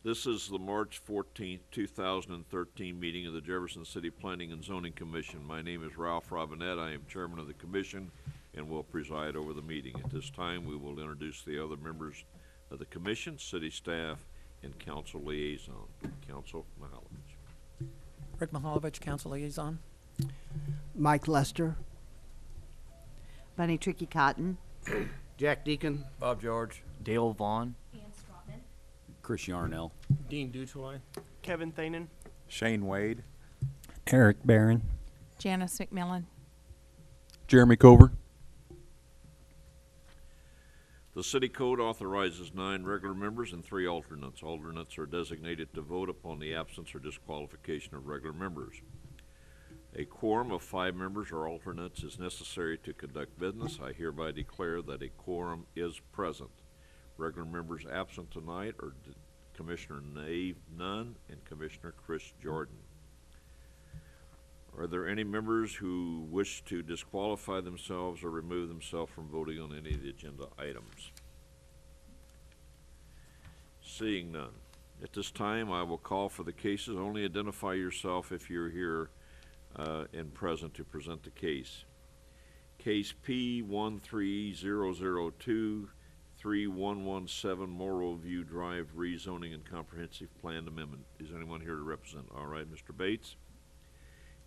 This is the March 14th, 2013 meeting of the Jefferson City Planning and Zoning Commission. My name is Ralph Robinette. I am chairman of the commission and will preside over the meeting. At this time, we will introduce the other members of the commission, city staff, and council liaison. Council Mihalovich. Rick Mihalovich, council liaison. Mike Lester. Bunny Tricky Cotton. Jack Deacon. Bob George. Dale Vaughn. Ian Strawman. Chris Yarnell. Dean Dutoy. Kevin Thanen. Shane Wade. Eric Barron. Janice McMillan. Jeremy Cover. The city code authorizes 9 regular members and 3 alternates. Alternates are designated to vote upon the absence or disqualification of regular members. A quorum of 5 members or alternates is necessary to conduct business. I hereby declare that a quorum is present. Regular members absent tonight are Commissioner Nave Nunn and Commissioner Chris Jordan. Are there any members who wish to disqualify themselves or remove themselves from voting on any of the agenda items? Seeing none. At this time, I will call for the cases. Only identify yourself if you're here and present to present the case. Case P13002 3117 Morrow View Drive rezoning and comprehensive plan amendment. Is anyone here to represent? All right, Mr. Bates.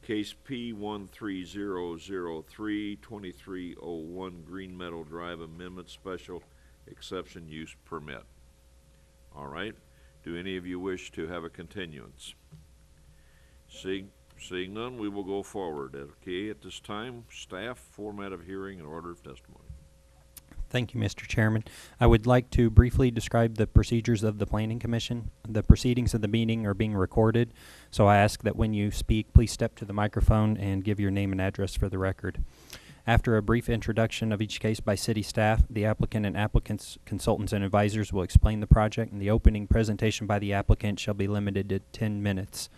Case P13003 2301 Green Meadow Drive amendment special exception use permit. All right. Do any of you wish to have a continuance? Seeing none, we will go forward. Okay, at this time, staff, format of hearing, and order of testimony. Thank you, Mr. Chairman. I would like to briefly describe the procedures of the Planning Commission. The proceedings of the meeting are being recorded, so I ask that when you speak, please step to the microphone and give your name and address for the record. After a brief introduction of each case by city staff, the applicant and applicant's consultants and advisors will explain the project, and the opening presentation by the applicant shall be limited to 10 minutes.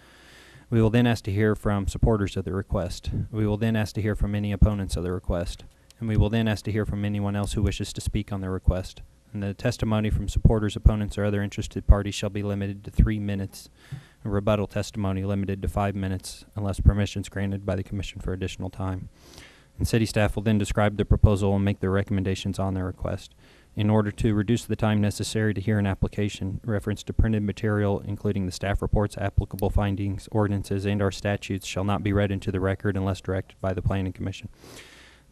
We will then ask to hear from supporters of the request. We will then ask to hear from any opponents of the request. And we will then ask to hear from anyone else who wishes to speak on the request. And the testimony from supporters, opponents, or other interested parties shall be limited to 3 minutes. And rebuttal testimony limited to 5 minutes unless permission is granted by the Commission for additional time. And city staff will then describe the proposal and make their recommendations on the request. In order to reduce the time necessary to hear an application, reference to printed material, including the staff reports, applicable findings, ordinances, and our statutes, shall not be read into the record unless directed by the Planning Commission.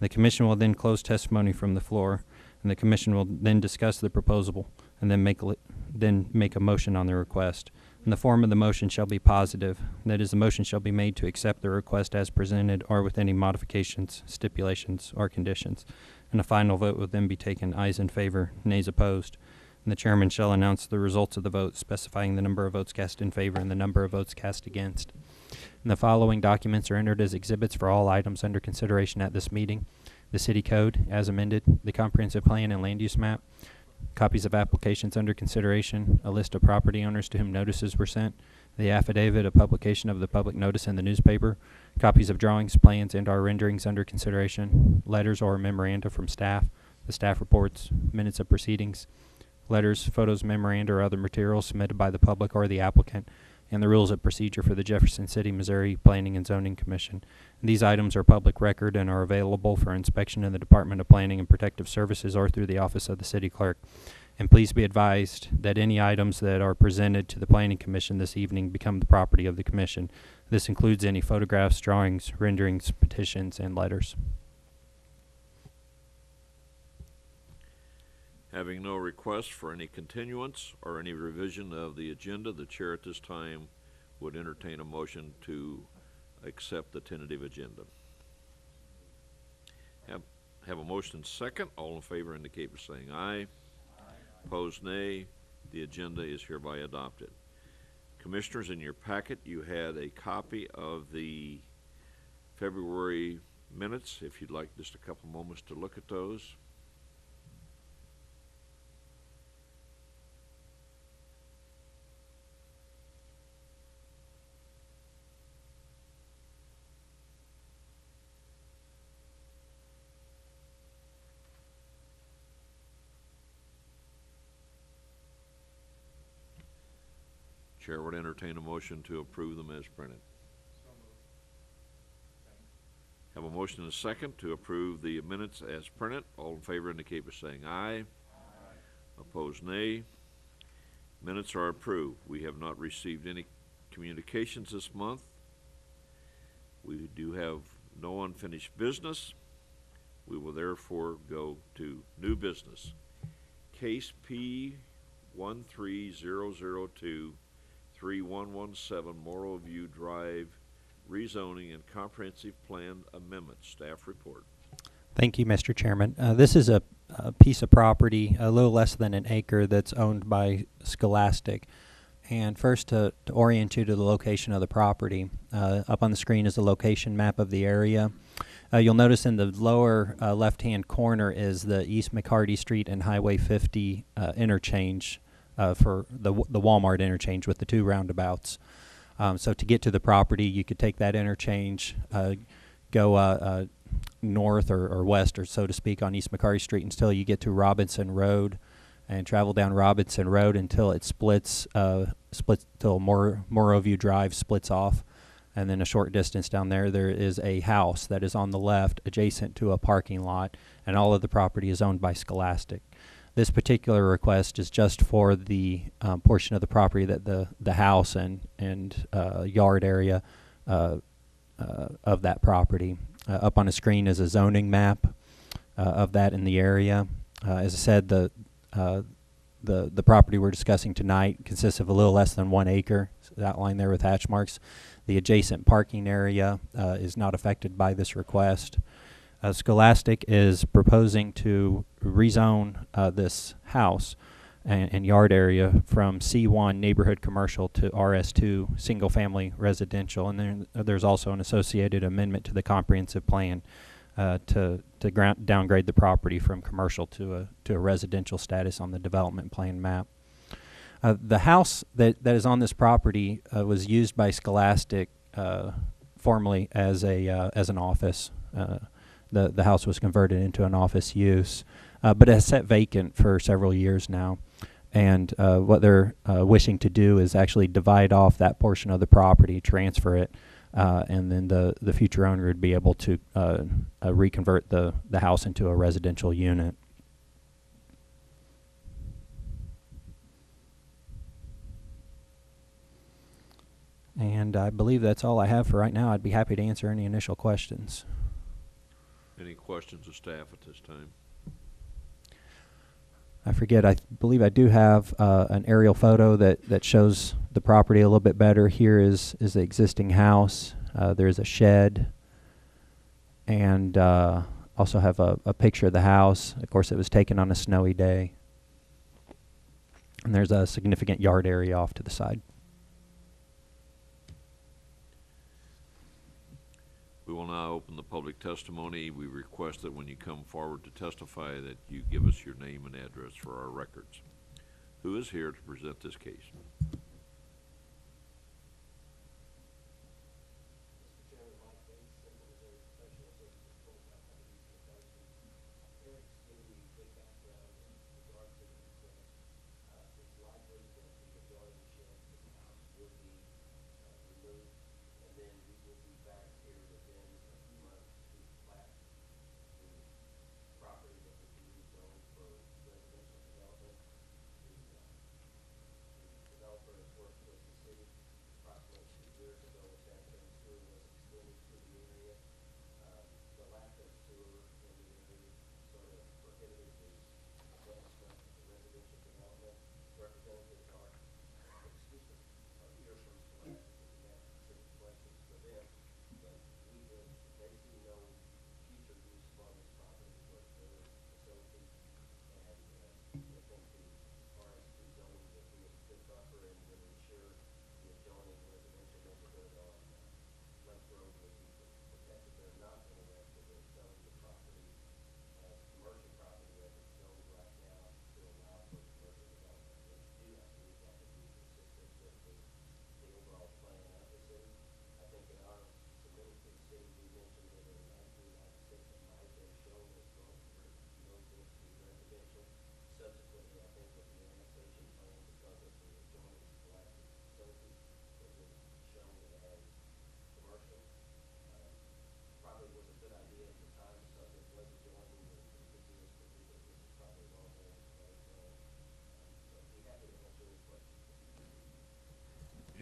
The Commission will then close testimony from the floor, and the Commission will then discuss the proposal and then make a motion on the request. And the form of the motion shall be positive. That is, the motion shall be made to accept the request as presented or with any modifications, stipulations, or conditions. And a final vote will then be taken, ayes in favor, nays opposed. And the chairman shall announce the results of the vote, specifying the number of votes cast in favor and the number of votes cast against. And the following documents are entered as exhibits for all items under consideration at this meeting: the city code as amended, the comprehensive plan and land use map, copies of applications under consideration, a list of property owners to whom notices were sent, the affidavit of publication of the public notice in the newspaper, copies of drawings, plans, and/or renderings under consideration, letters or memoranda from staff, the staff reports, minutes of proceedings, letters, photos, memoranda, or other materials submitted by the public or the applicant, and the rules of procedure for the Jefferson City, Missouri Planning and Zoning Commission. And these items are public record and are available for inspection in the Department of Planning and Protective Services or through the Office of the City Clerk. And please be advised that any items that are presented to the Planning Commission this evening become the property of the Commission. This includes any photographs, drawings, renderings, petitions, and letters. Having no request for any continuance or any revision of the agenda, the chair at this time would entertain a motion to accept the tentative agenda. Have a motion second. All in favor indicate by saying aye. Opposed, nay. The agenda is hereby adopted. Commissioners, in your packet you had a copy of the February minutes. If you'd like just a couple moments to look at those. Chair would entertain a motion to approve them as printed. Have a motion and a second to approve the minutes as printed. All in favor indicate by saying aye. Opposed, nay. Minutes are approved. We have not received any communications this month. We do have no unfinished business. We will therefore go to new business. Case P 13002-3117 Morrow View Drive rezoning and comprehensive plan amendment. Staff report. Thank you, Mr. Chairman. This is a piece of property, a little less than an acre, that's owned by Scholastic. And first, to orient you to the location of the property, up on the screen is the location map of the area. You'll notice in the lower left-hand corner is the East McCarty Street and Highway 50 interchange for the Walmart interchange with the two roundabouts. So to get to the property, you could take that interchange, go north or west, or so to speak, on East McCarty Street until you get to Robinson Road, and travel down Robinson Road until it splits till Morrow View Drive splits off. And then a short distance down there is a house that is on the left adjacent to a parking lot, and all of the property is owned by Scholastic. This particular request is just for the portion of the property that the house and yard area of that property. Up on the screen is a zoning map of that in the area. As I said, the property we're discussing tonight consists of a little less than 1 acre, outlined there with hatch marks. The adjacent parking area is not affected by this request. Scholastic is proposing to rezone this house and yard area from C1 neighborhood commercial to RS2 single family residential, and then there's also an associated amendment to the comprehensive plan to downgrade the property from commercial to a residential status on the development plan map. The house that is on this property was used by Scholastic formerly as an office. The house was converted into an office use, but it has sat vacant for several years now. And what they're wishing to do is actually divide off that portion of the property, transfer it, and then the future owner would be able to reconvert the house into a residential unit. And I believe that's all I have for right now. I'd be happy to answer any initial questions. Any questions of staff at this time? I forget, I believe I do have an aerial photo that shows the property a little bit better. Here is the existing house. There's a shed, and also have a picture of the house. Of course, it was taken on a snowy day. And there's a significant yard area off to the side. We will now open the public testimony. We request that when you come forward to testify that you give us your name and address for our records. Who is here to present this case?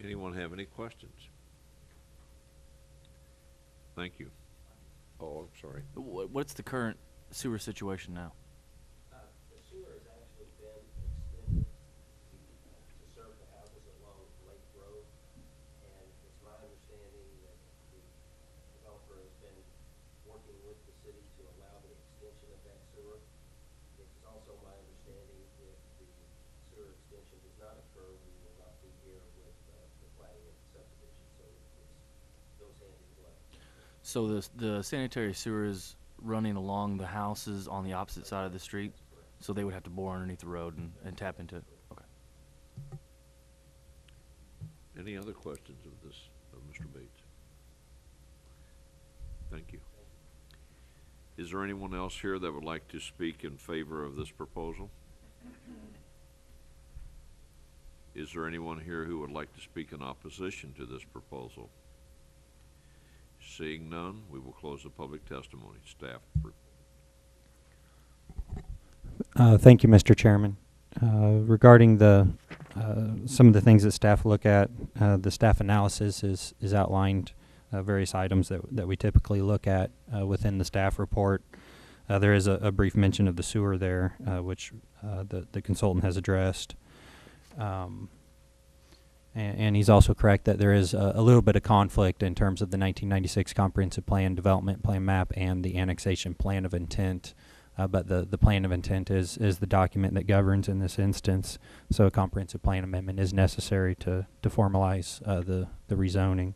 Anyone have any questions? Thank you. Oh, I'm sorry. What's the current sewer situation now? The sewer has actually been extended to serve the houses along Lake Road, and it's my understanding that the developer has been working with the city to allow the extension of that sewer. It's also my understanding if the sewer extension does not occur, we will not be here with the planning of the subdivision, so it goes hand in glove. So the sanitary sewer is running along the houses on the opposite side of the street, so they would have to bore underneath the road and tap into it. Okay. Any other questions of Mr. Bates? Thank you. Is there anyone else here that would like to speak in favor of this proposal? Is there anyone here who would like to speak in opposition to this proposal? Seeing none, we will close the public testimony. Staff. Thank you, Mr. Chairman. Regarding some of the things that staff look at, the staff analysis is outlined various items that we typically look at within the staff report. There is a brief mention of the sewer there, which the consultant has addressed. And he's also correct that there is a little bit of conflict in terms of the 1996 Comprehensive Plan, Development Plan Map, and the Annexation Plan of Intent. But the Plan of Intent is the document that governs in this instance. So a comprehensive plan amendment is necessary to formalize the rezoning.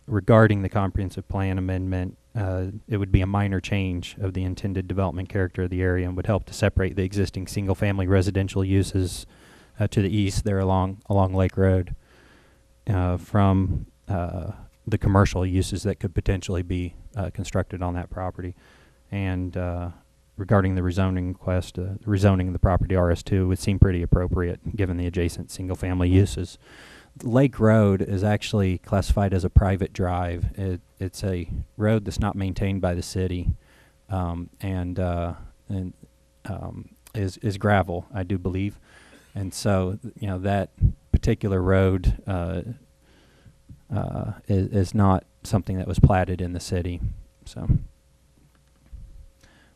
Regarding the comprehensive plan amendment, it would be a minor change of the intended development character of the area and would help to separate the existing single-family residential uses to the east there along Lake Road from the commercial uses that could potentially be constructed on that property. And regarding the rezoning request, rezoning of the property RS2 would seem pretty appropriate given the adjacent single-family uses. Lake Road is actually classified as a private drive. It's a road that's not maintained by the city, and is gravel, I do believe. And so, that particular road is not something that was platted in the city. So,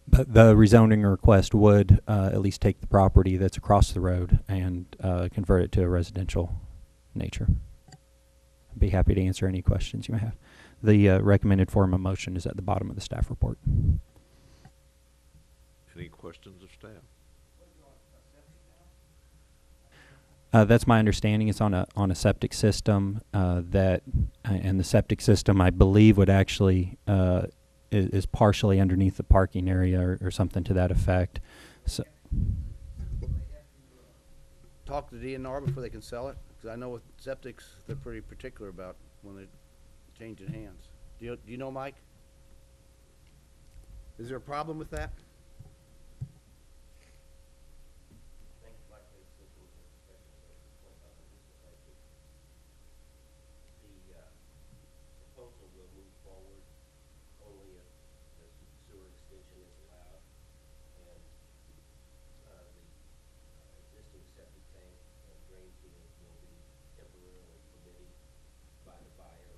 but the rezoning request would at least take the property that's across the road and convert it to a residential nature. I'd be happy to answer any questions you may have. The recommended form of motion is at the bottom of the staff report. Any questions of staff? That's my understanding. It's on a septic system and the septic system, I believe, would actually is partially underneath the parking area or something to that effect. So, Talk to DNR before they can sell it, because I know with septics, they're pretty particular about when they change in hands. Do you know, Mike? Is there a problem with that? Proposal will move forward only if the sewer extension is allowed, and the existing septic tank and drain field will be temporarily permitted by the buyer,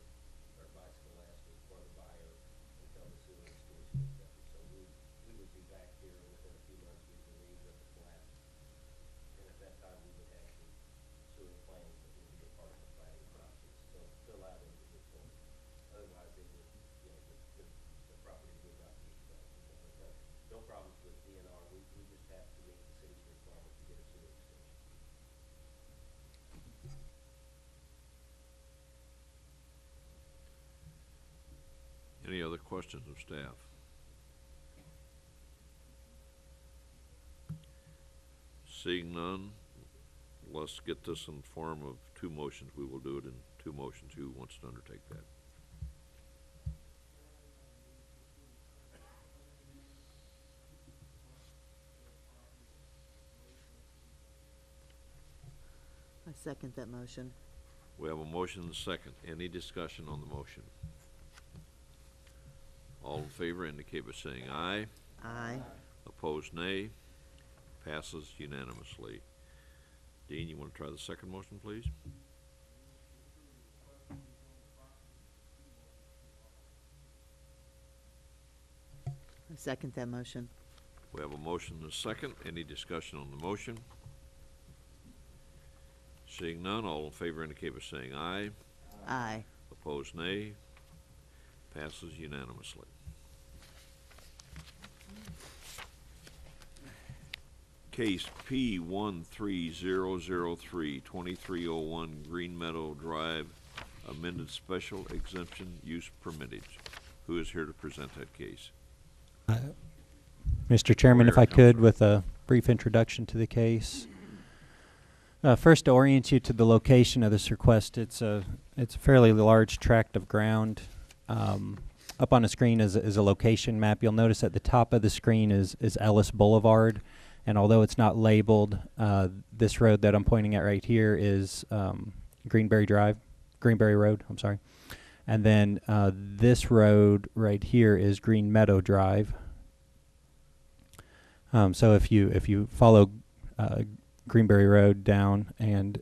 or by Scholastic for the buyer, until the sewer extension is done. So we would be back here within a few months, we believe, with the plat, and at that time we would have the sewer plans that would be a part of the planning process, so to allow them to move forward. Otherwise, it would, the property would not be developed. But no problems with DNR. We just have to meet the city's requirement to get a sewer extension. Any other questions of staff? Seeing none, let's get this in the form of two motions. We will do it in two motions. Who wants to undertake that? I second that motion. We have a motion and a second. Any discussion on the motion? All in favor indicate by saying aye. Aye. Opposed, nay. Passes unanimously. Dean, you want to try the second motion, please? I second that motion. We have a motion and a second. Any discussion on the motion? Seeing none, all in favor indicate by saying aye. Aye. Opposed, nay. Passes unanimously. Case P13003, 2301 Green Meadow Drive, amended special exemption use permitted. Who is here to present that case? Mr. Chairman, if Where, I could, Counselor? with a brief introduction to the case. First, to orient you to the location of this request, it's a fairly large tract of ground. Up on the screen is a location map. You'll notice at the top of the screen is Ellis Boulevard, and although it's not labeled, this road that I'm pointing at right here is Greenberry Road. I'm sorry, and then this road right here is Green Meadow Drive. So if you follow Greenberry Road down and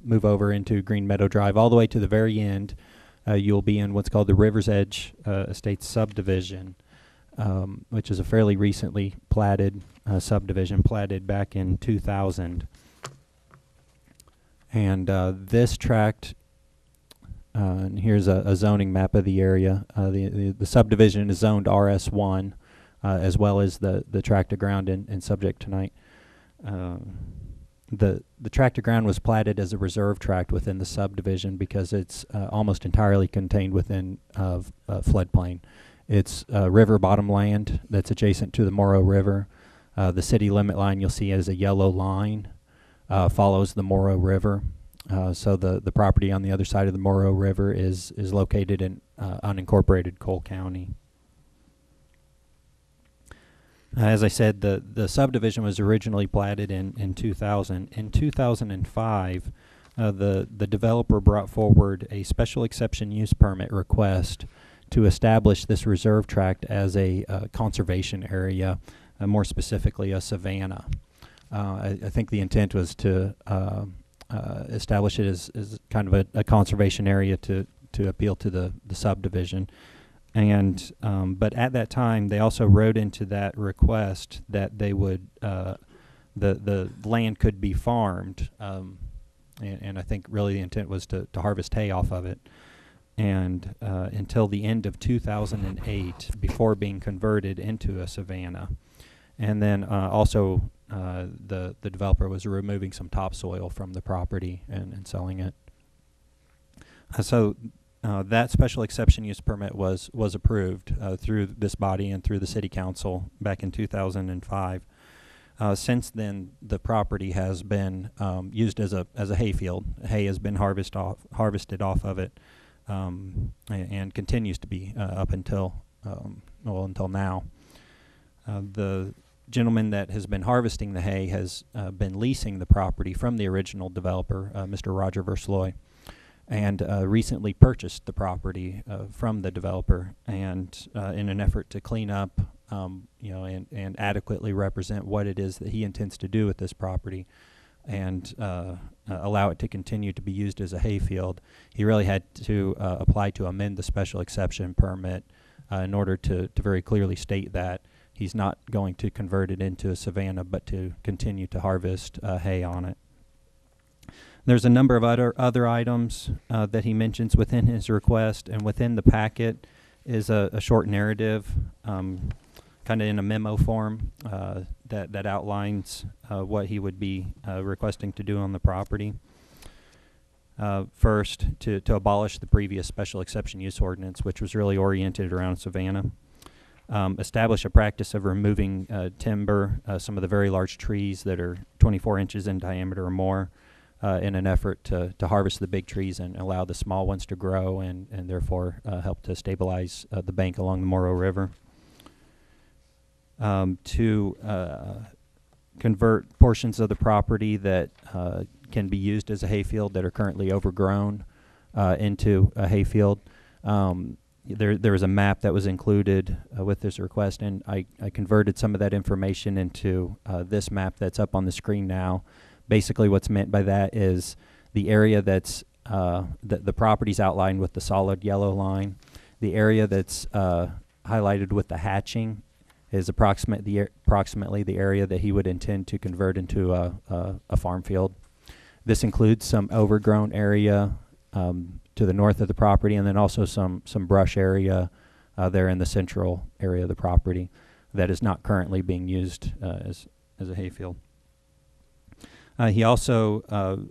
move over into Green Meadow Drive all the way to the very end, you'll be in what's called the River's Edge Estates subdivision, which is a fairly recently platted subdivision, platted back in 2000. And this tract, and here's a zoning map of the area. The subdivision is zoned RS1, as well as the tract of ground in subject tonight. The tract of ground was platted as a reserve tract within the subdivision because it's almost entirely contained within floodplain. It's river bottom land that's adjacent to the Morrow River. The city limit line you'll see as a yellow line follows the Morrow River. So the property on the other side of the Morrow River is located in unincorporated Cole County. As I said, the subdivision was originally platted in 2000. In 2005, the developer brought forward a special exception use permit request to establish this reserve tract as a conservation area, more specifically a savanna. I think the intent was to establish it as kind of a conservation area to appeal to the subdivision. And but at that time, they also wrote into that request that they would the land could be farmed, and I think really the intent was to harvest hay off of it, and until the end of 2008, before being converted into a savanna, and then also the developer was removing some topsoil from the property and selling it. So that special exception use permit was approved through this body and through the city council back in 2005. Since then, the property has been used as a hayfield. Hay has been harvested off of it, and continues to be up until until now. The gentleman that has been harvesting the hay has been leasing the property from the original developer, Mr. Roger Versloy, and recently purchased the property from the developer, and in an effort to clean up, and adequately represent what it is that he intends to do with this property, and allow it to continue to be used as a hayfield, he really had to apply to amend the special exception permit in order to very clearly state that he's not going to convert it into a savanna, but to continue to harvest hay on it. There's a number of other items that he mentions within his request, and within the packet is a short narrative, kind of in a memo form, that outlines what he would be requesting to do on the property. First, to abolish the previous special exception use ordinance, which was really oriented around savanna. Establish a practice of removing timber, some of the very large trees that are 24 inches in diameter or more, in an effort to harvest the big trees and allow the small ones to grow and therefore help to stabilize the bank along the Morrow River. To convert portions of the property that can be used as a hayfield that are currently overgrown into a hayfield. There was a map that was included with this request, and I converted some of that information into this map that's up on the screen now. Basically what's meant by that is the area that's the property's outlined with the solid yellow line. The area that's highlighted with the hatching is approximately the area that he would intend to convert into a farm field. This includes some overgrown area to the north of the property, and then also some brush area there in the central area of the property that is not currently being used as a hayfield. He also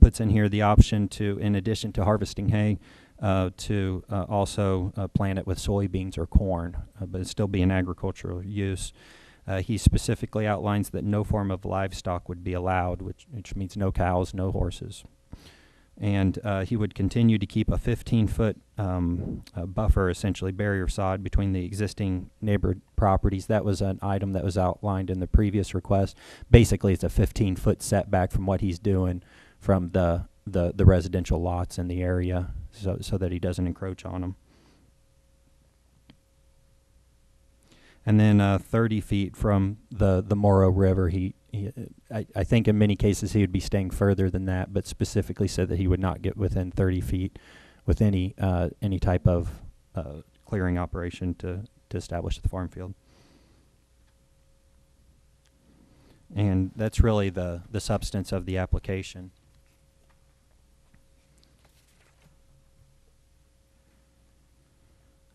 puts in here the option to, in addition to harvesting hay, to also plant it with soybeans or corn, but it still be an agricultural use. He specifically outlines that no form of livestock would be allowed, which means no cows, no horses. And he would continue to keep a 15-foot buffer, essentially barrier sod, between the existing neighbor properties. That was an item that was outlined in the previous request. Basically, it's a 15-foot setback from what he's doing from the residential lots in the area, so that he doesn't encroach on them. And then 30 feet from the Morrow River, I think in many cases he would be staying further than that, but specifically said that he would not get within 30 feet with any type of clearing operation to establish the farm field. And that's really the substance of the application.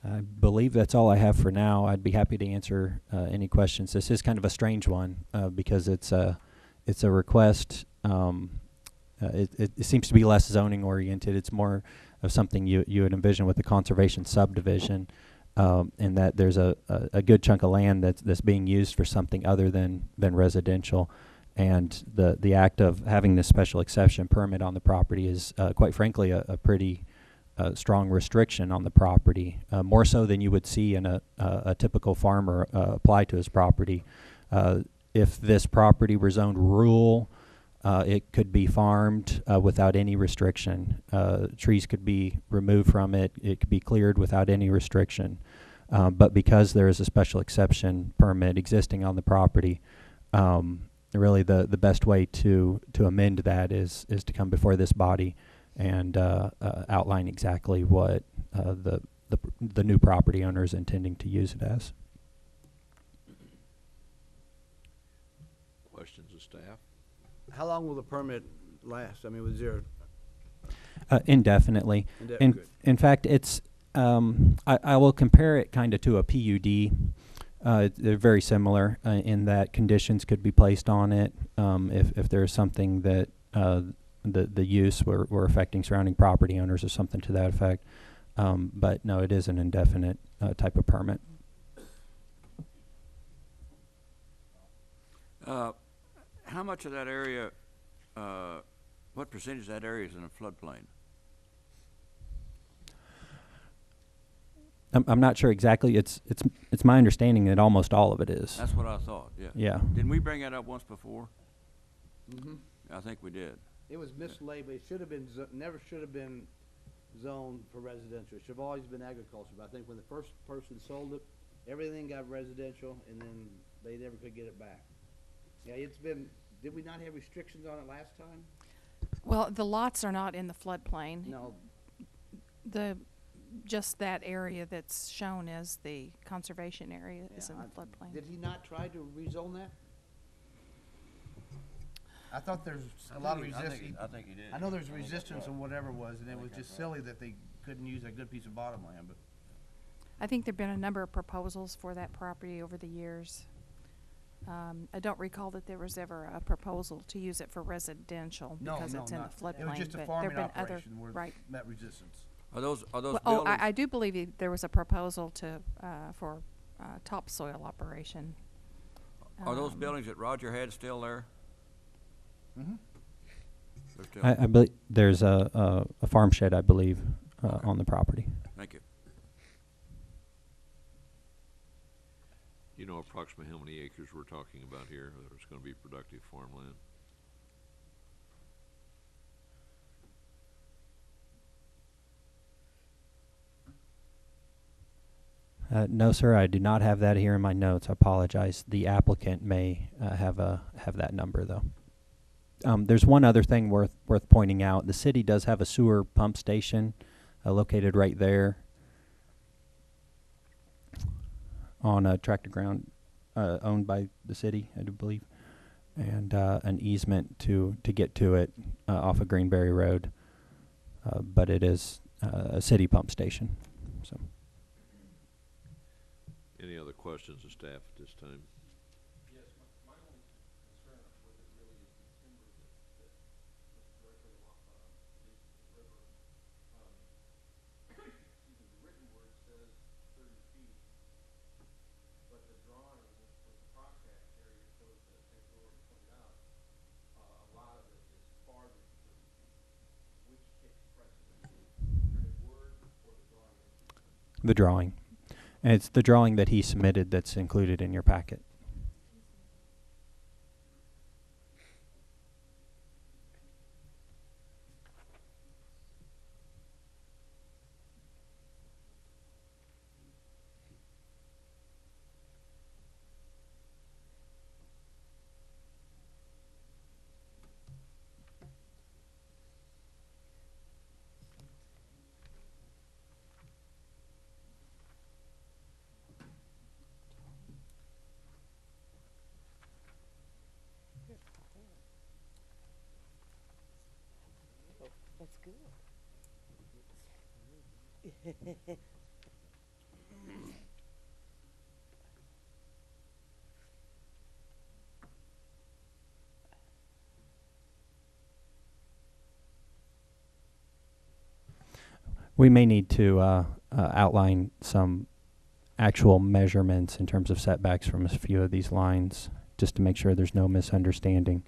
I believe that's all I have for now. I'd be happy to answer any questions. This is kind of a strange one because it's a request. It seems to be less zoning oriented. It's more of something you would envision with the conservation subdivision, in that there's a good chunk of land that's being used for something other than residential, and the act of having this special exception permit on the property is quite frankly a pretty strong restriction on the property, more so than you would see in a typical farmer apply to his property. If this property were zoned rural, it could be farmed without any restriction. Trees could be removed from it. It could be cleared without any restriction. But because there is a special exception permit existing on the property, really the best way to amend that is to come before this body and outline exactly what the new property owner is intending to use it as. Questions of staff? How long will the permit last? I mean, was there? Indefinitely. Good. In fact, it's I will compare it kind of to a PUD. They're very similar in that conditions could be placed on it if there's something that the use were affecting surrounding property owners or something to that effect. But no, it is an indefinite type of permit. How much of that area, what percentage of that area is in a floodplain? I'm not sure exactly. It's my understanding that almost all of it is. That's what I thought, yeah. Yeah. Didn't we bring that up once before? Mm-hmm. I think we did. It was mislabeled. It should have been, never should have been zoned for residential. It should have always been agriculture. But I think when the first person sold it, everything got residential, and then they never could get it back. Yeah, it's been, did we not have restrictions on it last time? Well, the lots are not in the floodplain. No. Just that area that's shown as the conservation area is in the floodplain. Did he not try to rezone that? I thought there's a lot of resistance. I think he did. I know there's resistance or whatever it was, and it was just silly that they couldn't use a good piece of bottom land, but. I think there've been a number of proposals for that property over the years. I don't recall that there was ever a proposal to use it for residential because it's in the floodplain. It was just a but farming there've been operation where right. met resistance. Are those Well, buildings? I do believe there was a proposal to for topsoil operation. Are those buildings that Roger had still there? Mm-hmm. They're still. I believe there's a farm shed, I believe, on the property. Thank you. Do you know approximately how many acres we're talking about here that is going to be productive farmland? No, sir, I do not have that here in my notes. I apologize. The applicant may have that number, though. There's one other thing worth pointing out. The city does have a sewer pump station located right there. on a tract of ground owned by the city, I do believe, and an easement to get to it off of Greenberry Road. But it is a city pump station. So. Any other questions of staff at this time? Yes, my only concern with it really is the timber that was directly along the river. Excuse me, the written word says 30 feet, but the drawing with the crosshatch area shows that, as you already pointed out, a lot of it is farther than 30 feet. Which takes precedence, the printed word or the drawing? The drawing. And it's the drawing that he submitted that's included in your packet. That's good. We may need to outline some actual measurements in terms of setbacks from a few of these lines, just to make sure there's no misunderstanding.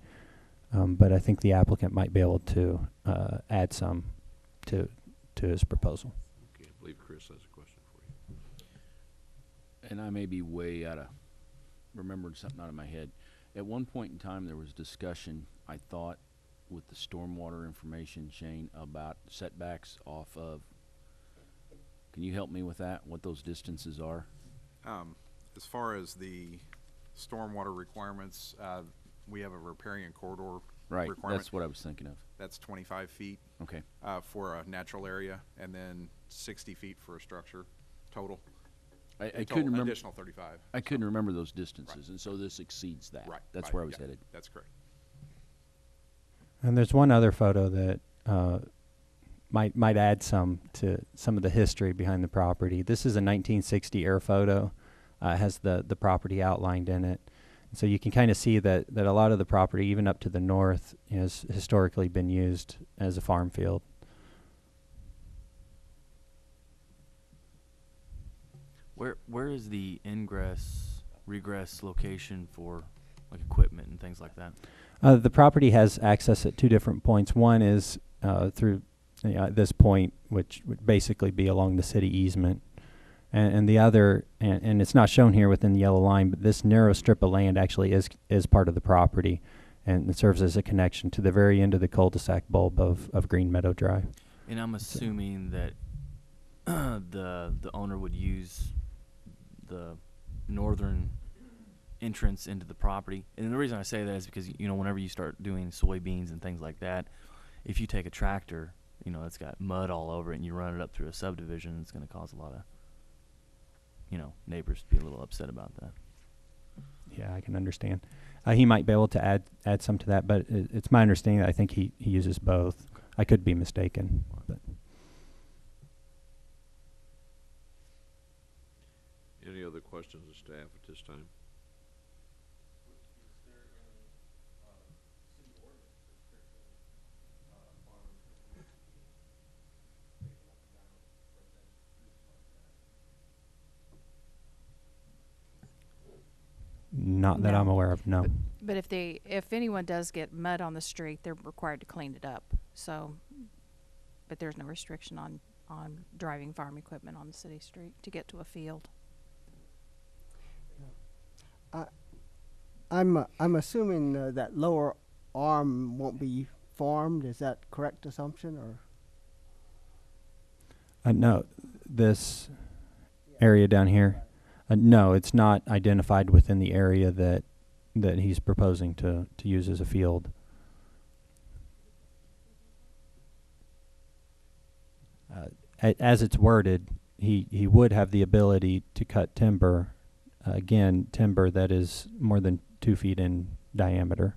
But I think the applicant might be able to add some to his proposal. Okay, I believe Chris has a question for you. And I may be way out of remembering something out of my head. At one point in time, there was discussion, I thought, with the stormwater information, Shane, about setbacks off of. Can you help me with that? What those distances are? As far as the stormwater requirements, we have a riparian corridor Right, requirement. that's what I was thinking of. That's 25 feet Okay. for a natural area, and then 60 feet for a structure total. I Total, couldn't remember. Additional 35. I couldn't remember those distances, and so this exceeds that. Right. That's right, where I was yeah, headed. That's correct. And there's one other photo that might add some to some of the history behind the property. This is a 1960 air photo. It has the property outlined in it. So you can kind of see that a lot of the property, even up to the north, has historically been used as a farm field. Where is the ingress, regress location for like equipment and things like that? The property has access at two different points. One is through this point, which would basically be along the city easement. And the other, and it's not shown here within the yellow line, but this narrow strip of land actually is part of the property, and it serves as a connection to the very end of the cul-de-sac bulb of Green Meadow Drive. And I'm assuming that the owner would use the northern entrance into the property. And the reason I say that is because, you know, whenever you start doing soybeans and things like that, if you take a tractor, you know, it's got mud all over it and you run it up through a subdivision, it's going to cause a lot of, you know, neighbors to be a little upset about that. Yeah, I can understand. He might be able to add some to that, but it's my understanding that I think he uses both. I could be mistaken. But. Any other questions of staff at this time? Not that I'm aware of, no. But if anyone does get mud on the street, they're required to clean it up. So, but there's no restriction on driving farm equipment on the city street to get to a field. I'm assuming that lower arm won't be farmed. Is that correct assumption, or? No, this area down here. No, it's not identified within the area that he's proposing to use as a field. As it's worded, he would have the ability to cut timber again, timber that is more than 2 feet in diameter.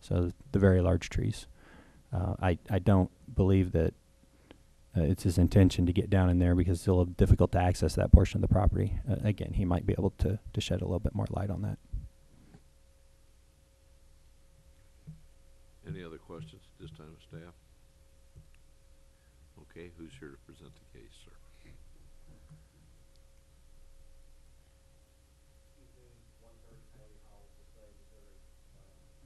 So the very large trees. I don't believe that it's his intention to get down in there because it's a little difficult to access that portion of the property. Again, he might be able to shed a little bit more light on that. Any other questions at this time of staff? Okay, who's here to present the case, sir?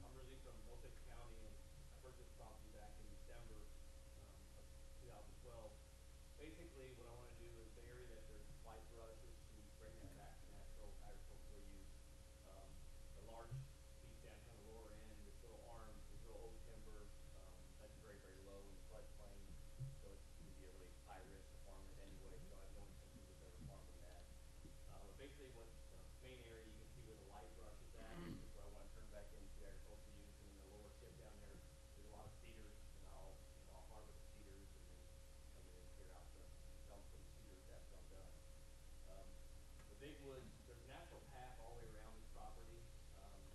I'm originally from Middlesex County, and I purchased property back in December of 2012. Basically, what I want to do is the area that there's light brushes to bring that back to natural agricultural use. The large piece down kind of lower end, this little arm, is real oak timber. That's very, very low in the floodplain, so it would be a really high risk to farm it anyway. So I have no intentions of ever farming that. But basically, what the main area you can see where the light brush is at is what I want to turn back into agricultural use. And in the lower tip down there, there's a lot of cedars, and I'll harvest the cedars and then come in and clear out the stumps of the cedars after I'm done. The big woods, there's a natural path all the way around this property,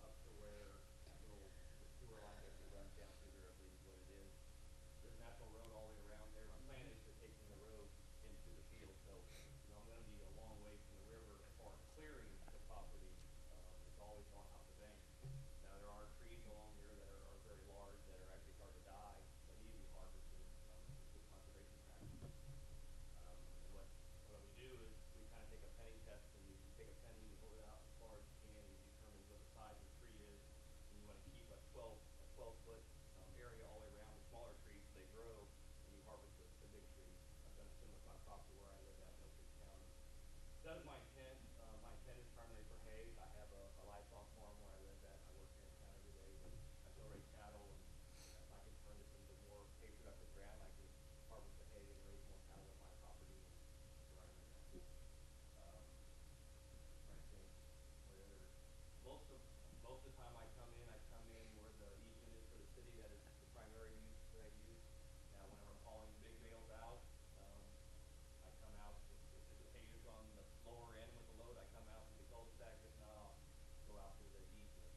up to where the sewer line actually runs down through there, I believe is what it is. There's a natural road all the way around there. My plan is to taking the road into the field, so I'm going to be a long way from the river as far as clearing the property. It's always on out the bank. Now there are trees along there that are very large that are actually hard to die that need to be harvested. It's good conservation practices. And what we do is we kind of take a penny test, and you take a penny and you hold it out as far as you can, and you determine what the size of the tree is, and you want to keep a 12-foot area all the way around. The smaller trees, they grow, and you harvest the big trees. I've done it similar to my property where I live at in Middlesex County. That is my intent. My intent is primarily for hay. I have a livestock farm where I live at. I work here in town every day, but I still raise cattle, and if I can turn this into more hay productive ground, I can harvest the hay and raise more cattle at my property and where I live at. Trying to think what other. Most of the time I come in where the easement is for the city. That is the primary use that I use. Now, whenever I'm hauling big bales out, I come out, if the hay is on the lower end with the load, I come out to the cul-de-sac. If not, I'll go out through the easement.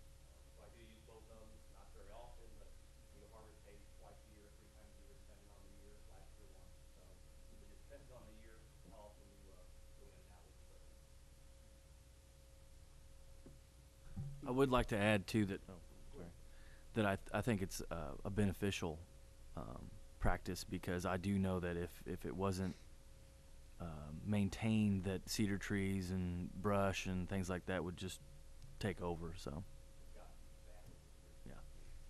So I do use both of them, not very often, but you harvest hay twice a year, 3 times a year, depending on the year. Last year once. So it just depends on the year how often you go in and out with equipment. I would like to add too that I think it's a beneficial practice, because I do know that if it wasn't maintained, that cedar trees and brush and things like that would just take over. So yeah.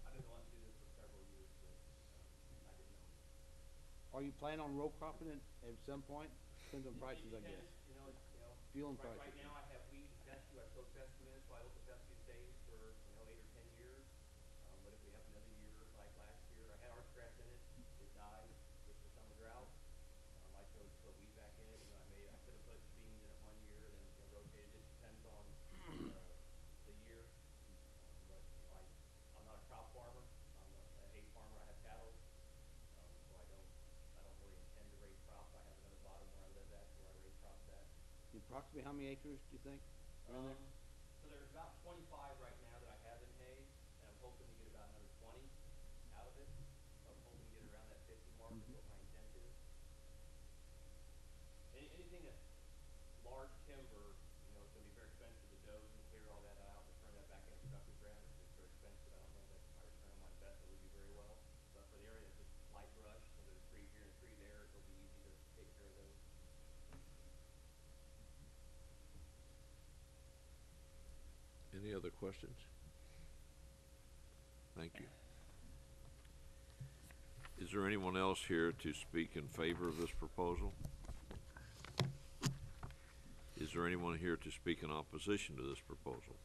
I've been wanting to do this for several years, but I didn't know. Are you planning on row cropping it at some point? Depends on prices, I guess. Fuel and prices. Right now I have wheat and fescue. I sow fescue in, so I hope the fescue stays for 8 or 10 years. But if we have another year like last year, I had arch grass in it. It died with the summer drought. I chose to put wheat back in it. I could have put beans in it one year, then rotate. It just depends on the year. But I'm not a crop farmer. I'm a hay farmer. I have cattle, so I don't really intend to raise crops. I have another bottom where I live at, where I raise crops at. Approximately how many acres do you think are in there? So there's about 25 right now that I have in hay, and I'm hoping to get about another 20 out of it. So I'm hoping to get around that 50 mark is what my intent is. Anything that's large timber, it's going to be very expensive to doze and clear all that out to turn that back into productive ground. It's very expensive. I don't know that my return on my investment would be very well. But for the area that's just light brush, so there's a tree here and a tree there, it'll be easy to take care of those. Any other questions? Thank you. Is there anyone else here to speak in favor of this proposal? Is there anyone here to speak in opposition to this proposal?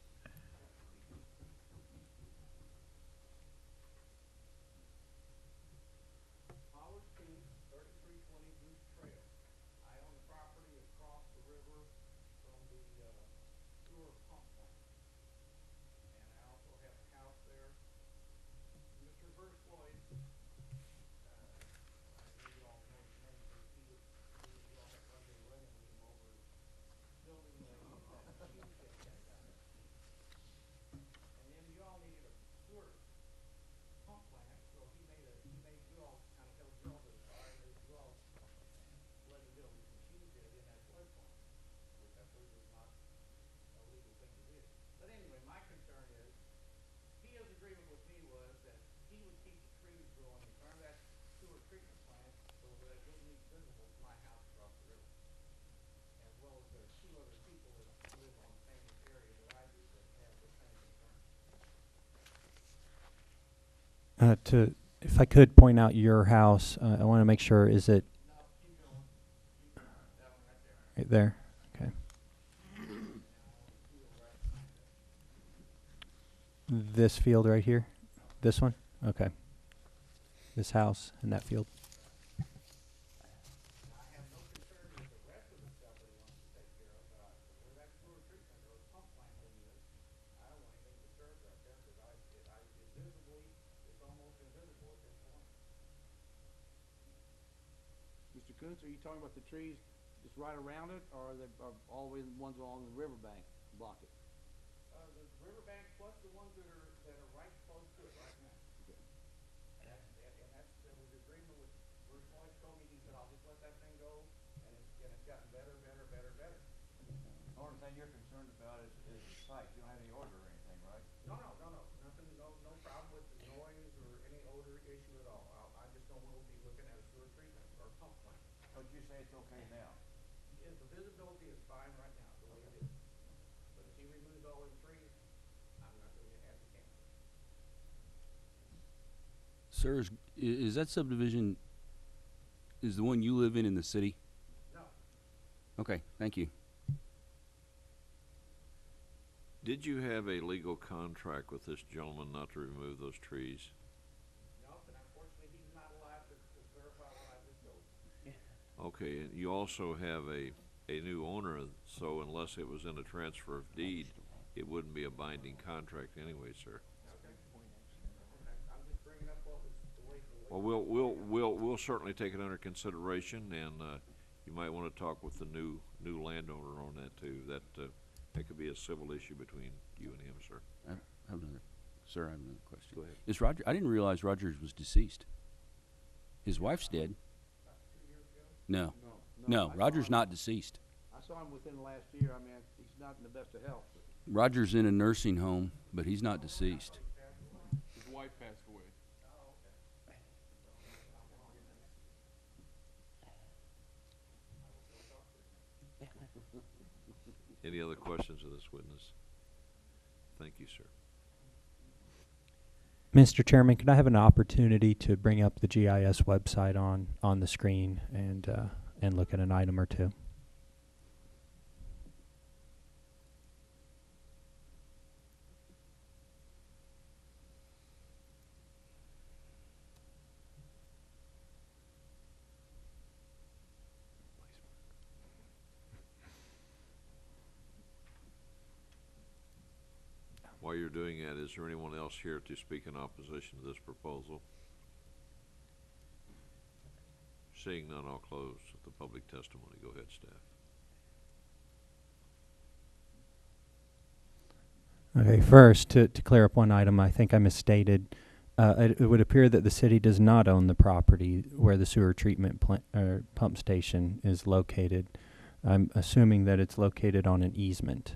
Howard King, 3320 Goose Trail. I own the property across the river from the sewer pump plant. And I also have a house there. Mr. Bruce Floyd, I know you all know his name, but he was all that Monday running with him over building a huge is not a legal thing to do. But anyway, my concern is, his agreement with me was that he would keep the trees growing in front of that sewer treatment plant so that it wouldn't be visible to my house across the river. As well as there are two other people that live on the same area that I do that have the same concern. If I could point out your house, I want to make sure, is it No, keep going. Keep going. That one right there. right there? Okay. This field right here? This one? Okay. This house and that field? I have no concern with the rest of the stuff that he wants to take care of, but where that sewer treatment or pump plant thing is, I don't want anything disturbed right there, because it's almost invisible at this point. Mr. Kuntz, are you talking about the trees just right around it, or are all the way the ones along the riverbank block it? The riverbank plus the ones that are right close to it right now. Okay. And that was the agreement with, Bruce always told me, he said, I'll just let that thing go, and it's gotten better. The only thing you're concerned about is the site. You don't have any odor or anything, right? No, nothing, no problem with the noise or any odor issue at all. I just don't want to be looking at a sewer treatment or pump plant. But you say it's okay now. The visibility is fine right now, the way it is. But if he removes all them trees, I'm not gonna get happy camper. Sir, is that subdivision, is the one you live in the city? No, Okay, thank you. Did you have a legal contract with this gentleman not to remove those trees? no, but unfortunately, he's not allowed to verify what I just told you. Okay, and you also have a new owner, so unless it was in a transfer of deed, it wouldn't be a binding contract anyway, sir. Okay. I'm just bringing up what was the way. Well, we'll certainly take it under consideration, and you might want to talk with the new landowner on that too. That could be a civil issue between you and him, sir. I have another question. Go ahead. Is Roger, I didn't realize Rogers was deceased. His wife's dead. About 2 years ago? No, I saw Roger's him- not deceased. I saw him within the last year. I mean, he's not in the best of health. But Roger's in a nursing home, but he's not deceased. His wife passed away. Any other questions of this witness? Thank you, sir. Mr. Chairman, could I have an opportunity to bring up the GIS website on the screen and look at an item or two? While you're doing that, is there anyone else here to speak in opposition to this proposal? Seeing none, I'll close the public testimony. Go ahead, staff. Okay, first, to clear up one item, I think I misstated. It would appear that the city does not own the property where the sewer treatment plant or pump station is located. I'm assuming that it's located on an easement,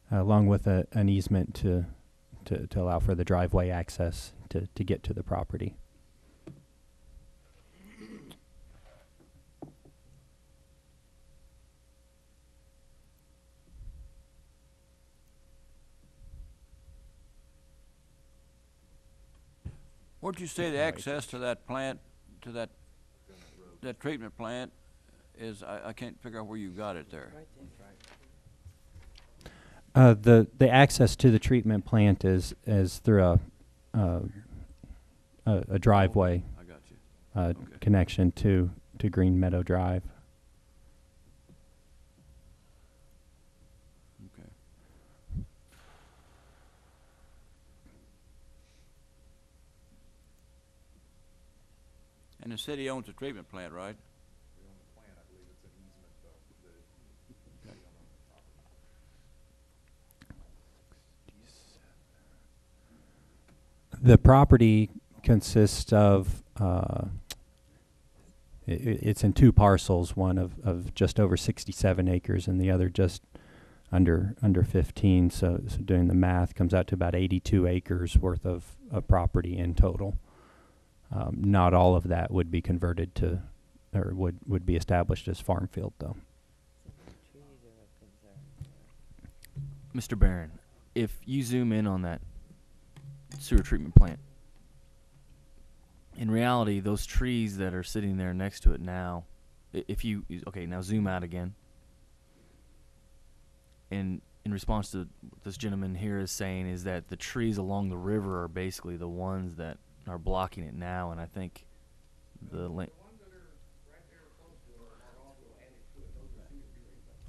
along with an easement to allow for the driveway access to get to the property. Where'd you say the access to that plant, to that treatment plant is? I can't figure out where you got it there. The access to the treatment plant is through a driveway I got you. Okay. connection to Green Meadow Drive. Okay. And the city owns the treatment plant, right? We own the plant. I believe it's an easement, though, that it we own the property. The property consists of it's in two parcels, one of just over 67 acres and the other just under 15. So doing the math comes out to about 82 acres worth of property in total. Not all of that would be converted to, or would be established as farm field, though. Mr. Barron, if you zoom in on that sewer treatment plant, in reality, those trees that are sitting there next to it now, if you, okay, now zoom out again. And in response to what this gentleman here is saying is that the trees along the river are basically the ones that are blocking it now, and I think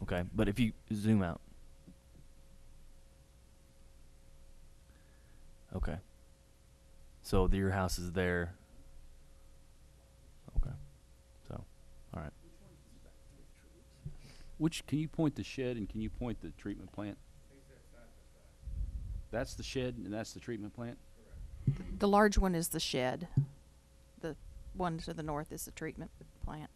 okay, but if you zoom out. Okay. So your house is there. Okay. So, all right. Which, can you point the shed and can you point the treatment plant? That's the shed and that's the treatment plant? The large one is the shed. The one to the north is the treatment plant.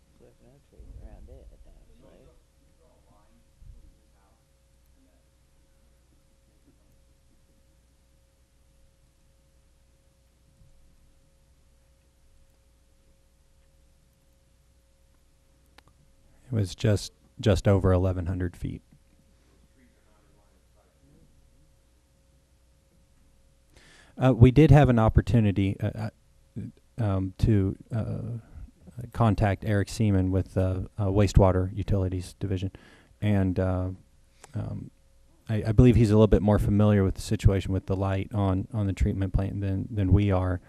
It was just over 1,100 feet. We did have an opportunity to contact Eric Seaman with Wastewater Utilities Division, and I believe he's a little bit more familiar with the situation with the light on the treatment plant than we are.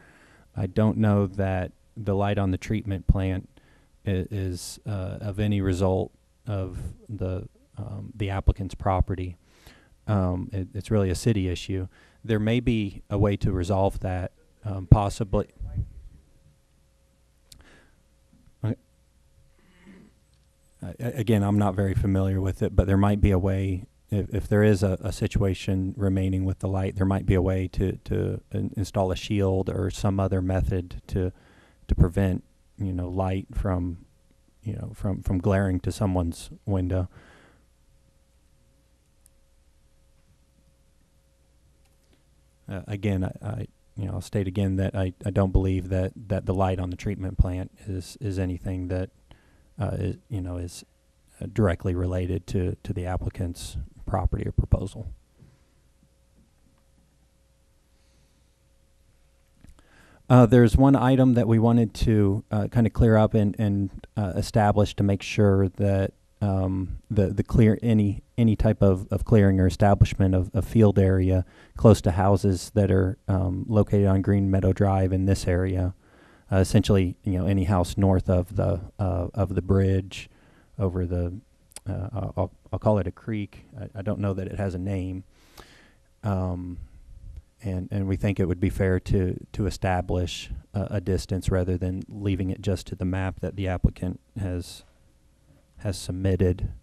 I don't know that the light on the treatment plant is of any result of the applicant's property. It's really a city issue. There may be a way to resolve that, possibly. Again, I'm not very familiar with it, but there might be a way, if there is a situation remaining with the light, there might be a way to install a shield or some other method to prevent, light from glaring to someone's window. Again, I'll state again that I don't believe that the light on the treatment plant is anything that is directly related to the applicant's property or proposal. There's one item that we wanted to kind of clear up and establish to make sure that any type of clearing or establishment of field area close to houses that are located on Green Meadow Drive in this area, essentially any house north of the bridge over the I'll call it a creek. I don't know that it has a name. And we think it would be fair to establish a distance rather than leaving it just to the map that the applicant has submitted.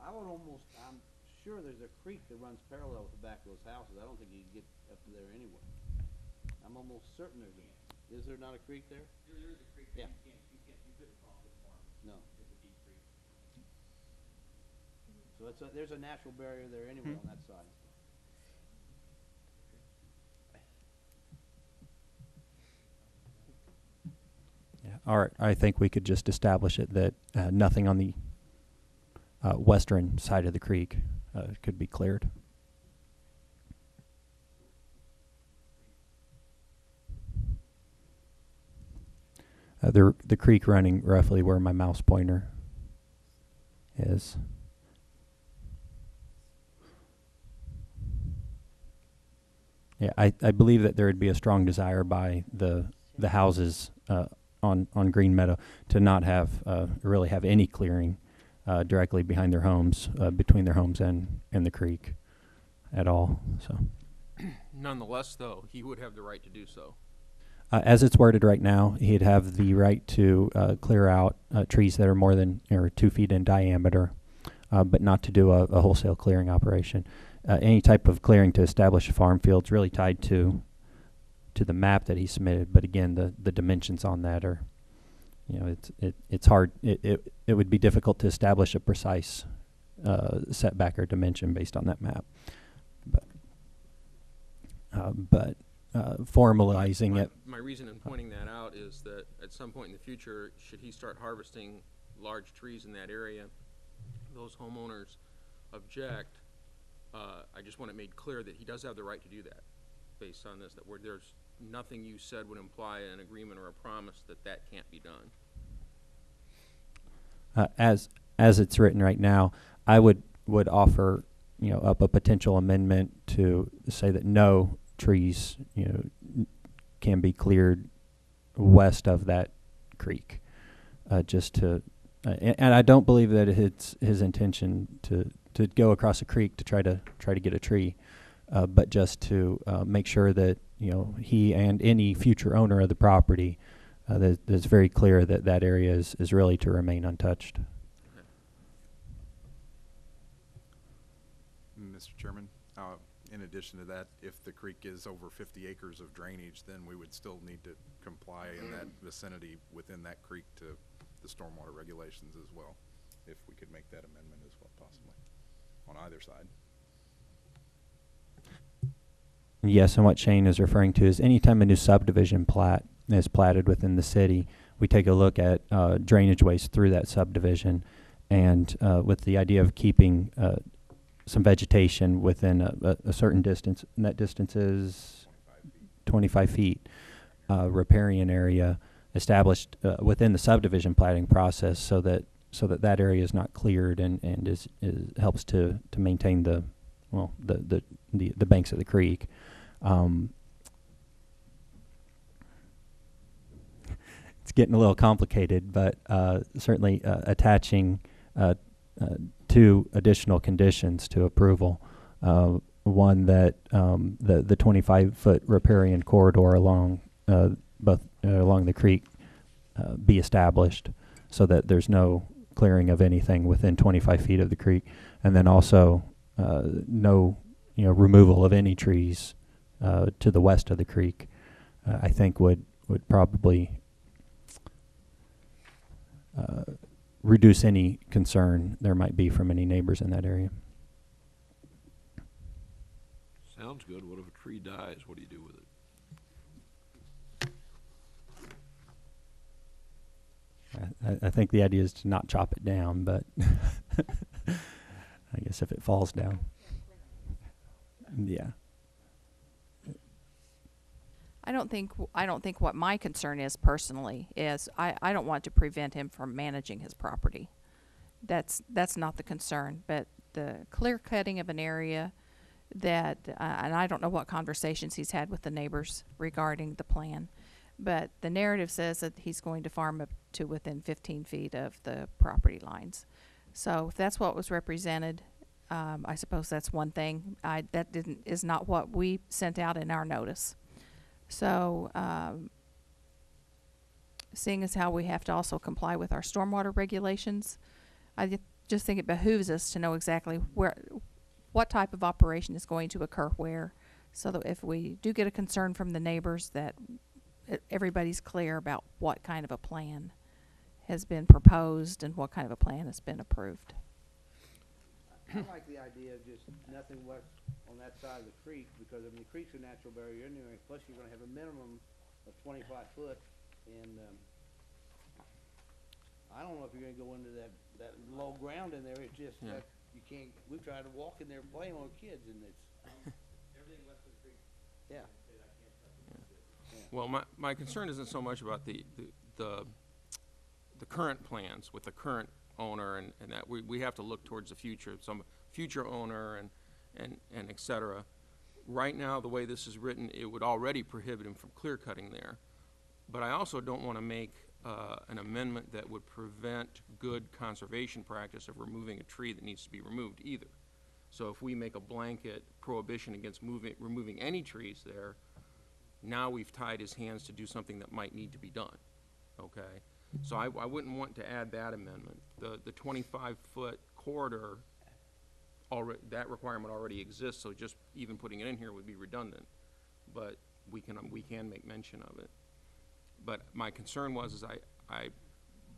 I'm sure there's a creek that runs parallel with the back of those houses. I don't think you can get up to there anyway. I'm almost certain there's is there not a creek there? There is a creek. Yeah. You couldn't cross it farm. No. It's a deep creek. So there's a natural barrier there anyway on that side. Yeah. All right. I think we could just establish it that nothing on the western side of the creek could be cleared. The creek running roughly where my mouse pointer is. Yeah, I believe that there would be a strong desire by the houses on Green Meadow to not have really have any clearing directly behind their homes, between their homes and the creek at all. So, nonetheless, though, he would have the right to do so. As it's worded right now, he'd have the right to clear out trees that are more than 2 feet in diameter, but not to do a wholesale clearing operation. any type of clearing to establish a farm field's really tied to the map that he submitted. But again, the dimensions on that are, you know, it's hard. It would be difficult to establish a precise setback or dimension based on that map. But formalizing it. My reason in pointing that out is that at some point in the future, should he start harvesting large trees in that area, those homeowners object, I just want it made clear that he does have the right to do that based on this, that there's nothing you said would imply an agreement or a promise that that can't be done. As it's written right now, I would offer, you know, up a potential amendment to say that no trees, you know, can be cleared west of that creek, just to, and I don't believe that it's his intention to go across a creek to try to get a tree, but just to make sure that, you know, he and any future owner of the property, that's very clear that that area is really to remain untouched. Mr. Chairman, in addition to that, if the creek is over 50 acres of drainage, then we would still need to comply in that vicinity within that creek to the stormwater regulations as well, if we could make that amendment as well, possibly, on either side. Yes, and what Shane is referring to is anytime a new subdivision plat is platted within the city, we take a look at drainage ways through that subdivision, and with the idea of keeping some vegetation within a certain distance, and that distance is 25 feet, riparian area established within the subdivision platting process, so that area is not cleared and is helps to maintain the banks of the creek. It's getting a little complicated, but certainly attaching two additional conditions to approval. One, that the 25-foot riparian corridor along along the creek be established, so that there's no clearing of anything within 25 feet of the creek, and then also no removal of any trees to the west of the creek. I think would probably reduce any concern there might be from any neighbors in that area. Sounds good. What if a tree dies? What do you do with it? I think the idea is to not chop it down, but I guess if it falls down, yeah. I don't think what my concern is personally is I don't want to prevent him from managing his property. That's not the concern, but the clear cutting of an area that, and I don't know what conversations he's had with the neighbors regarding the plan, but the narrative says that he's going to farm up to within 15 feet of the property lines. So if that's what was represented, I suppose that's one thing. That is not what we sent out in our notice. So, seeing as how we have to also comply with our stormwater regulations, I just think it behooves us to know exactly what type of operation is going to occur where, so that if we do get a concern from the neighbors, that everybody's clear about what kind of a plan has been proposed and what kind of a plan has been approved. I like the idea of just nothing west on that side of the creek, because I mean the creek's a natural barrier anyway, plus you're gonna have a minimum of 25 foot, and I don't know if you're gonna go into that low ground in there. It's just that you can't. We tried to walk in there playing with kids, and it's everything west of the creek. Yeah. Well, my concern isn't so much about the current plans with the current owner, and that we have to look towards the future, some future owner and et cetera. Right now, the way this is written, it would already prohibit him from clear cutting there. But I also don't want to make an amendment that would prevent good conservation practice of removing a tree that needs to be removed either. So if we make a blanket prohibition against removing any trees there, now we've tied his hands to do something that might need to be done, okay? So I wouldn't want to add that amendment. The 25-foot corridor that requirement already exists, so just even putting it in here would be redundant. But we can make mention of it. But my concern was,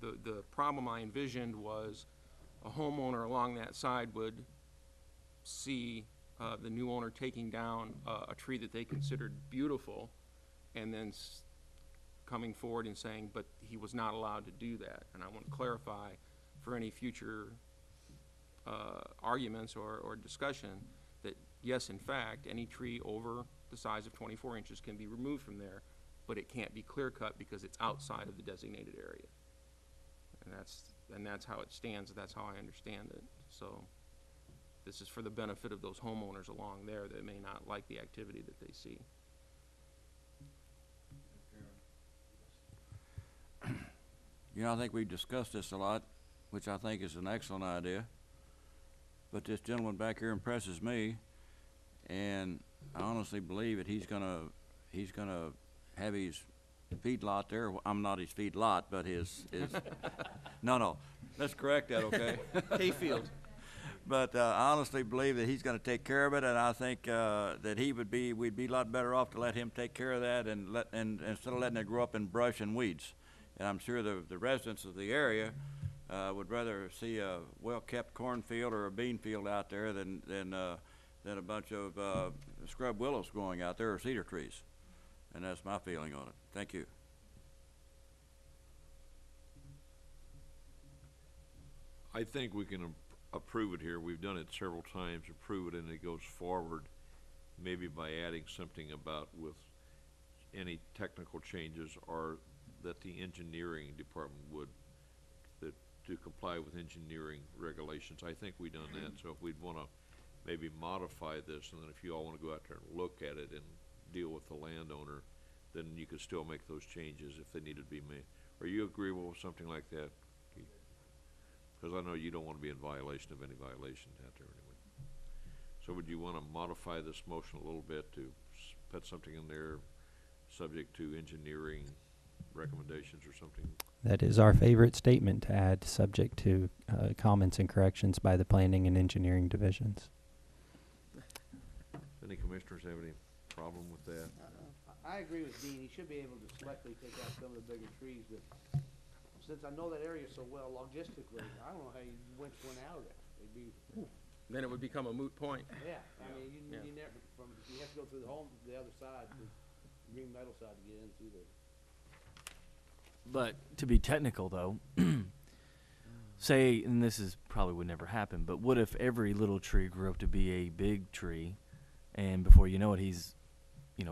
the problem I envisioned was a homeowner along that side would see the new owner taking down a tree that they considered beautiful, and then coming forward and saying, but he was not allowed to do that. And I want to clarify for any future arguments or discussion that, yes, in fact, any tree over the size of 24 inches can be removed from there, but it can't be clear cut because it's outside of the designated area. And that's how it stands. That's how I understand it. So this is for the benefit of those homeowners along there that may not like the activity that they see. You know, I think we've discussed this a lot, which I think is an excellent idea. But this gentleman back here impresses me, and I honestly believe that he's gonna have his feedlot there. Well, I'm not his feedlot, but his no, let's correct that, okay? Hayfield. But I honestly believe that he's going to take care of it, and I think that we'd be a lot better off to let him take care of that, and instead of letting it grow up in brush and weeds. And I'm sure the residents of the area would rather see a well-kept cornfield or a bean field out there than a bunch of scrub willows growing out there or cedar trees. And that's my feeling on it. Thank you. I think we can approve it here. We've done it several times, approve it, and it goes forward, maybe by adding something about with any technical changes, or that the engineering department would, that to comply with engineering regulations. I think we've done that. So if we'd want to maybe modify this, and then if you all want to go out there and look at it and deal with the landowner, then you could still make those changes if they needed to be made. Are you agreeable with something like that? Because I know you don't want to be in violation of any violations out there anyway. So would you want to modify this motion a little bit to put something in there subject to engineering recommendations or something? That is our favorite statement to add, subject to comments and corrections by the planning and engineering divisions. Any commissioners have any problem with that? I agree with Dean. He should be able to selectively take out some of the bigger trees, but since I know that area so well logistically, I don't know how you went out of there. It'd be, Then it would become a moot point. yeah, I mean, you never, you have to go through the other side, the green metal side to get in through there. But to be technical, though, say, and this is probably would never happen, but what if every little tree grew up to be a big tree, and before you know it, he's,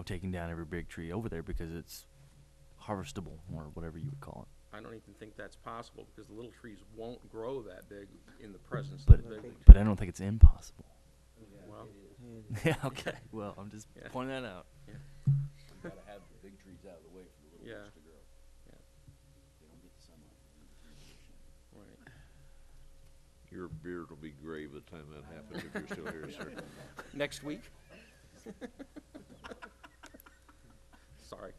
taking down every big tree over there because it's harvestable or whatever you would call it. I don't even think that's possible because the little trees won't grow that big in the presence But of the big ones. but I don't think it's impossible. Well, Yeah. Okay. Well, I'm just Yeah. pointing that out. You gotta have the big trees out of the way for the little Yeah. ones to grow. Yeah. They don't get the sunlight. They don't get the trees to shine. right. Your beard will be gray by the time that happens if you're still here, sir. Next week? Sorry.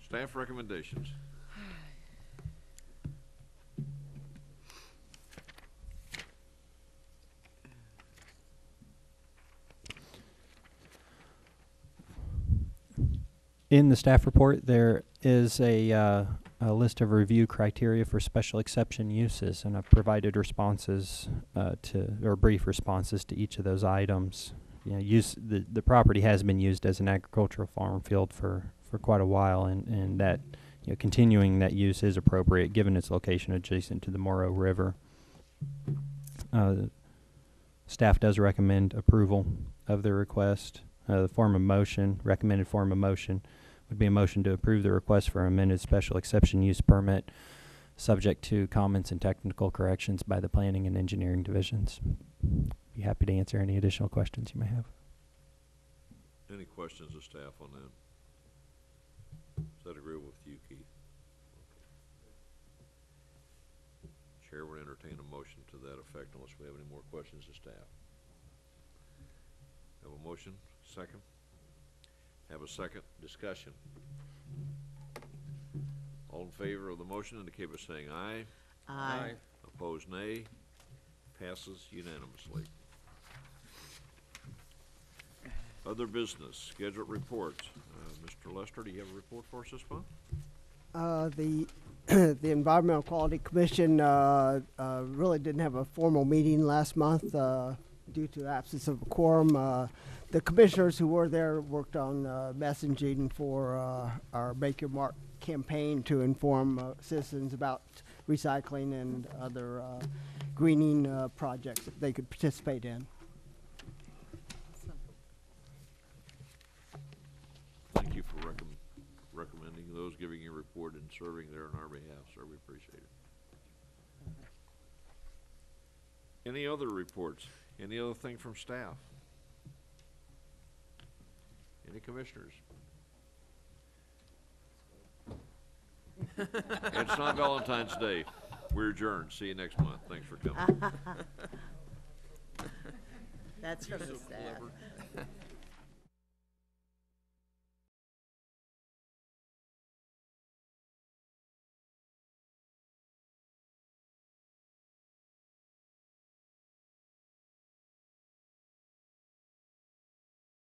Staff recommendations. In the staff report, there is a list of review criteria for special exception uses, and I've provided responses or brief responses to each of those items. The property has been used as an agricultural farm field for quite a while, and that continuing that use is appropriate given its location adjacent to the Morrow River. Staff does recommend approval of the request. The recommended form of motion would be a motion to approve the request for amended special exception use permit, subject to comments and technical corrections by the planning and engineering divisions. Be happy to answer any additional questions you may have. Any questions of staff on that? Does that agree with you, Keith? Okay. Chair would entertain a motion to that effect unless we have any more questions of staff. Have a motion? Second? Have a second. Discussion. All in favor of the motion indicate by saying aye. Aye. Opposed, nay. Passes unanimously. Other business, scheduled reports. Mr. Lester, do you have a report for us this month? The Environmental Quality Commission really didn't have a formal meeting last month due to the absence of a quorum. The commissioners who were there worked on messaging for our Make Your Mark campaign to inform citizens about recycling and other greening projects that they could participate in. Thank you for recommending those, giving your report and serving there on our behalf, sir. We appreciate it. Any other reports? Any other thing from staff? Any commissioners? It's not Valentine's Day. We're adjourned. See you next month. Thanks for coming. That's from the staff.